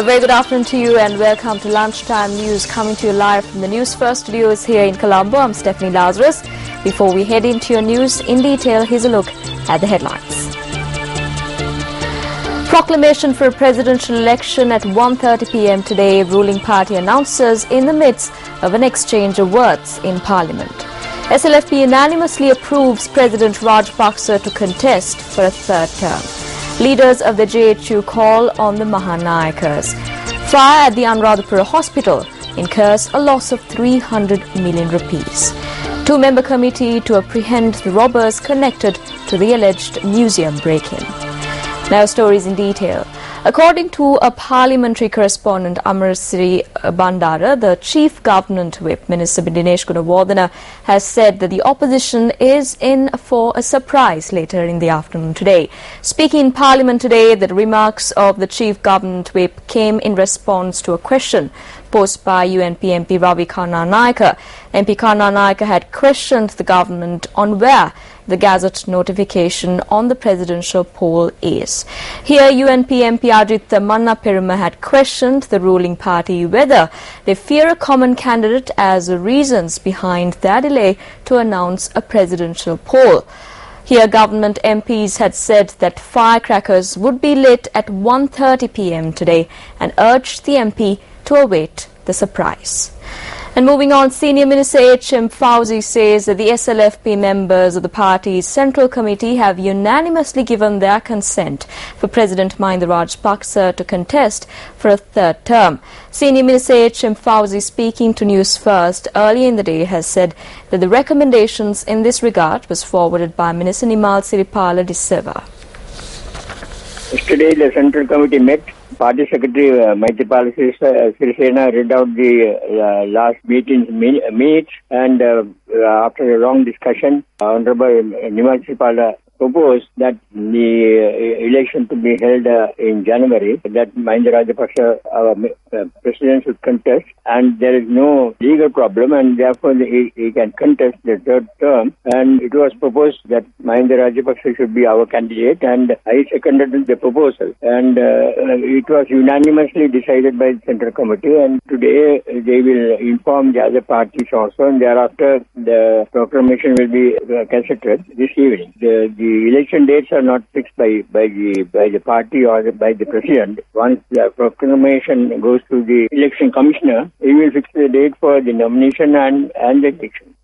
A very good afternoon to you and welcome to Lunchtime News, coming to you live from the Newsfirst studios here in Colombo. I'm Stephanie Lazarus. Before we head into your news in detail, here's a look at the headlines. Proclamation for a presidential election at 1:30 p.m. today, ruling party announces in the midst of an exchange of words in Parliament. SLFP unanimously approves President Rajapaksa to contest for a third term. Leaders of the JHU call on the Mahanayakas. Fire at the Anuradhapura hospital incurs a loss of 300 million rupees. Two-member committee to apprehend the robbers connected to the alleged museum break-in. Now stories in detail. According to a parliamentary correspondent, Amarasri Bandara, the chief government whip, Minister Dinesh Gunawardena, has said that the opposition is in for a surprise later in the afternoon today. Speaking in Parliament today, the remarks of the chief government whip came in response to a question posed by UNP MP Ravi Karnanayaka. MP Karnanayaka had questioned the government on where the Gazette notification on the presidential poll is. Here, UNP MP Ajit Manna Peruma had questioned the ruling party whether they fear a common candidate as the reasons behind their delay to announce a presidential poll. Here, government MPs had said that firecrackers would be lit at 1:30 p.m. today and urged the MP to await the surprise. And moving on, Senior Minister H.M. Fauzi says that the SLFP members of the party's Central Committee have unanimously given their consent for President Mahinda Rajapaksa to contest for a third term. Senior Minister H.M. Fauzi, speaking to News First earlier in the day, has said that the recommendations in this regard was forwarded by Minister Nimal Siripala de Silva. Yesterday, the Central Committee met. Party Secretary Maithripala Sirisena read out the last meeting's minutes, and after a long discussion, Honorable Nimal Siripala proposed that the election to be held in January, that Mahinda Rajapaksa, our president, should contest, and there is no legal problem, and therefore he can contest the third term. And it was proposed that Mahinda Rajapaksa should be our candidate, and I seconded the proposal. And it was unanimously decided by the Central Committee, and today they will inform the other parties also, and thereafter the proclamation will be considered this evening. The election dates are not fixed by the party or by the president. Once the proclamation goes to the election commissioner, he will fix the date for the nomination and the election.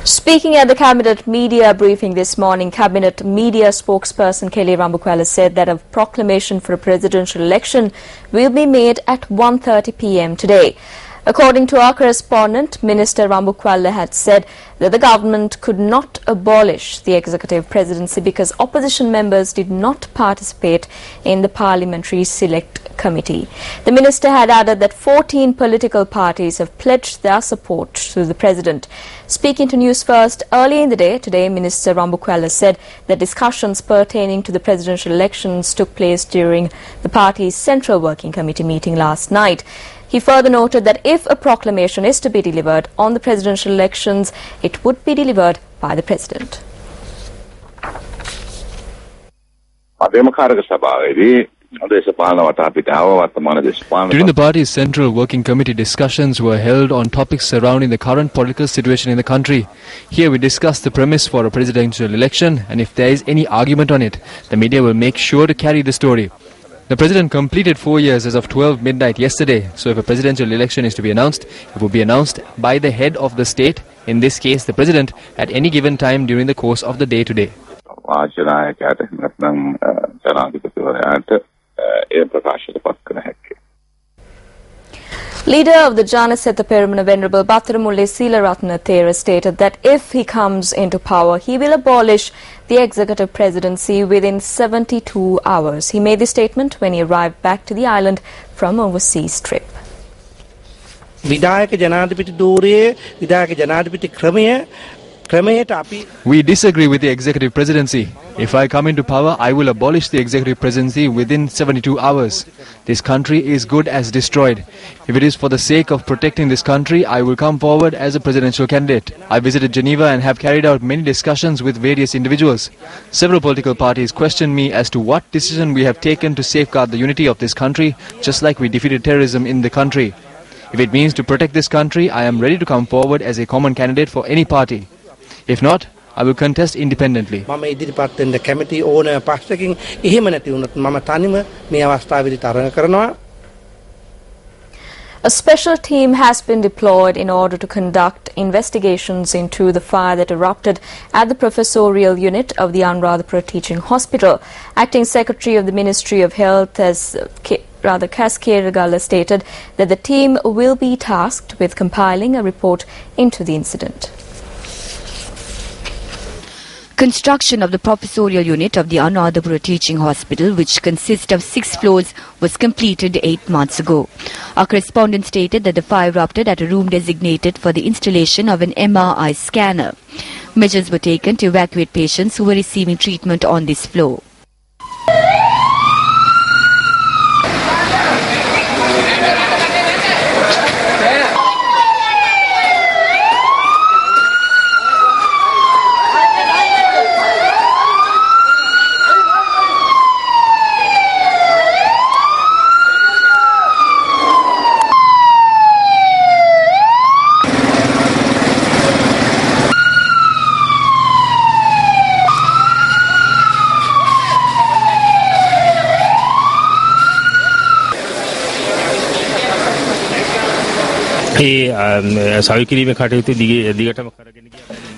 Speaking at the Cabinet Media briefing this morning, Cabinet Media spokesperson Kelly Rambukwala said that a proclamation for a presidential election will be made at 1:30 p.m. today. According to our correspondent, Minister Rambukwala had said that the government could not abolish the executive presidency because opposition members did not participate in the Parliamentary Select Committee. The minister had added that 14 political parties have pledged their support to the president. Speaking to News First earlier in the day, today Minister Rambukwala said that discussions pertaining to the presidential elections took place during the party's Central Working Committee meeting last night. He further noted that if a proclamation is to be delivered on the presidential elections, it would be delivered by the president. During the party's Central Working Committee, discussions were held on topics surrounding the current political situation in the country. Here we discussed the premise for a presidential election, and if there is any argument on it, the media will make sure to carry the story. The president completed 4 years as of 12 midnight yesterday, so if a presidential election is to be announced, it will be announced by the head of the state, in this case the president, at any given time during the course of the day today. Leader of the Janasetta Peramana Venerable Battaramulle Seelaratna Thera stated that if he comes into power, he will abolish the executive presidency within 72 hours. He made this statement when he arrived back to the island from overseas trip. විධායක ජනාධිපති ධූරයේ විධායක ජනාධිපති ක්‍රමය We disagree with the executive presidency. If I come into power, I will abolish the executive presidency within 72 hours. This country is good as destroyed. If it is for the sake of protecting this country, I will come forward as a presidential candidate. I visited Geneva and have carried out many discussions with various individuals. Several political parties questioned me as to what decision we have taken to safeguard the unity of this country, just like we defeated terrorism in the country. If it means to protect this country, I am ready to come forward as a common candidate for any party. If not, I will contest independently. A special team has been deployed in order to conduct investigations into the fire that erupted at the professorial unit of the Anuradhapura Teaching Hospital. Acting Secretary of the Ministry of Health Kas Keragala stated that the team will be tasked with compiling a report into the incident. Construction of the professorial unit of the Anuradhapura Teaching Hospital, which consists of 6 floors, was completed 8 months ago. Our correspondent stated that the fire erupted at a room designated for the installation of an MRI scanner. Measures were taken to evacuate patients who were receiving treatment on this floor.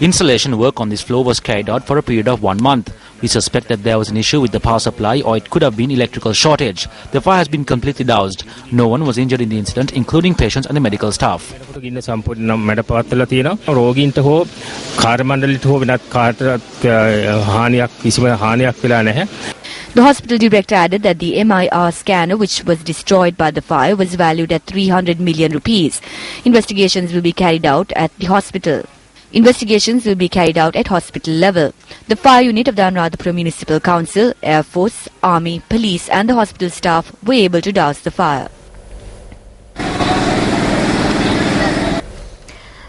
Installation work on this floor was carried out for a period of 1 month. We suspect that there was an issue with the power supply, or it could have been electrical shortage. The fire has been completely doused. No one was injured in the incident, including patients and the medical staff. The hospital director added that the MIR scanner, which was destroyed by the fire, was valued at 300 million rupees. Investigations will be carried out at the hospital. Investigations will be carried out at hospital level. The fire unit of the Anuradhapura Municipal Council, Air Force, Army, Police and the hospital staff were able to douse the fire.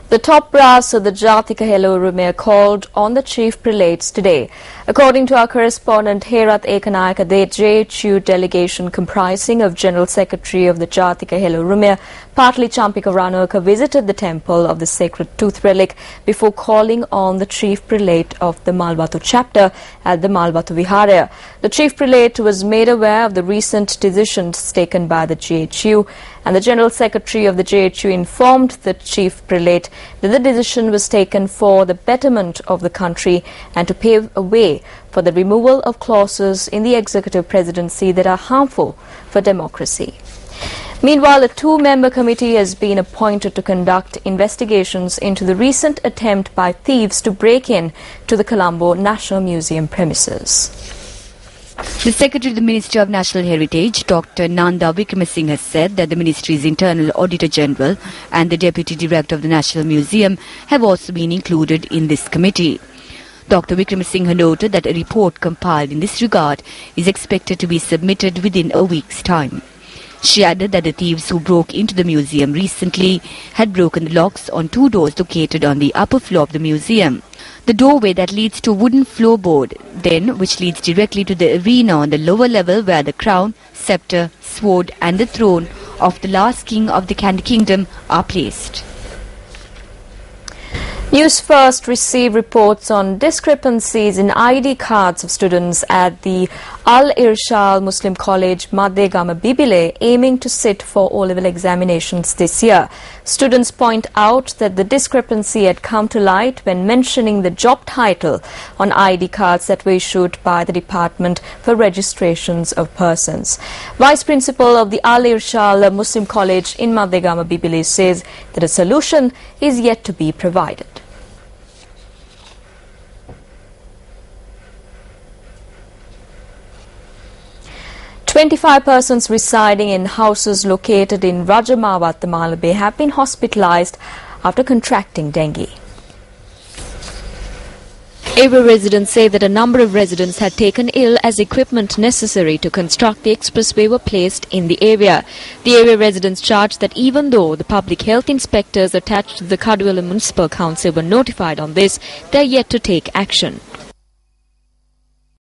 The top brass of the Jatika Rumia called on the chief prelates today. According to our correspondent Herath Ekanayaka, the JHU delegation comprising of General Secretary of the Jatika Rumia, Patli Champika Ranaka, visited the temple of the sacred tooth relic before calling on the chief prelate of the Malbatu chapter at the Malbatu Viharaya. The chief prelate was made aware of the recent decisions taken by the JHU, and the General Secretary of the JHU informed the chief prelate that the decision was taken for the betterment of the country and to pave a way for the removal of clauses in the executive presidency that are harmful for democracy. Meanwhile, a 2-member committee has been appointed to conduct investigations into the recent attempt by thieves to break in to the Colombo National Museum premises. The Secretary of the Ministry of National Heritage, Dr. Nanda Wickramasinghe, has said that the Ministry's Internal Auditor General and the Deputy Director of the National Museum have also been included in this committee. Dr. Wickramasinghe noted that a report compiled in this regard is expected to be submitted within a week's time. She added that the thieves who broke into the museum recently had broken the locks on 2 doors located on the upper floor of the museum. The doorway that leads to a wooden floorboard, then which leads directly to the arena on the lower level where the crown, scepter, sword and the throne of the last king of the Kandy Kingdom are placed. Newsfirst received reports on discrepancies in ID cards of students at the Al-Irshad Muslim College, Madegama Bibile, aiming to sit for O-level examinations this year. Students point out that the discrepancy had come to light when mentioning the job title on ID cards that were issued by the Department for Registrations of Persons. Vice Principal of the Al-Irshad Muslim College in Madegama Bibile says that a solution is yet to be provided. "25 persons residing in houses located in Rajamawat, Malabe, have been hospitalized after contracting dengue. Area residents say that a number of residents had taken ill as equipment necessary to construct the expressway were placed in the area. The area residents charged that even though the public health inspectors attached to the Kaduwala Municipal Council were notified on this, they are yet to take action.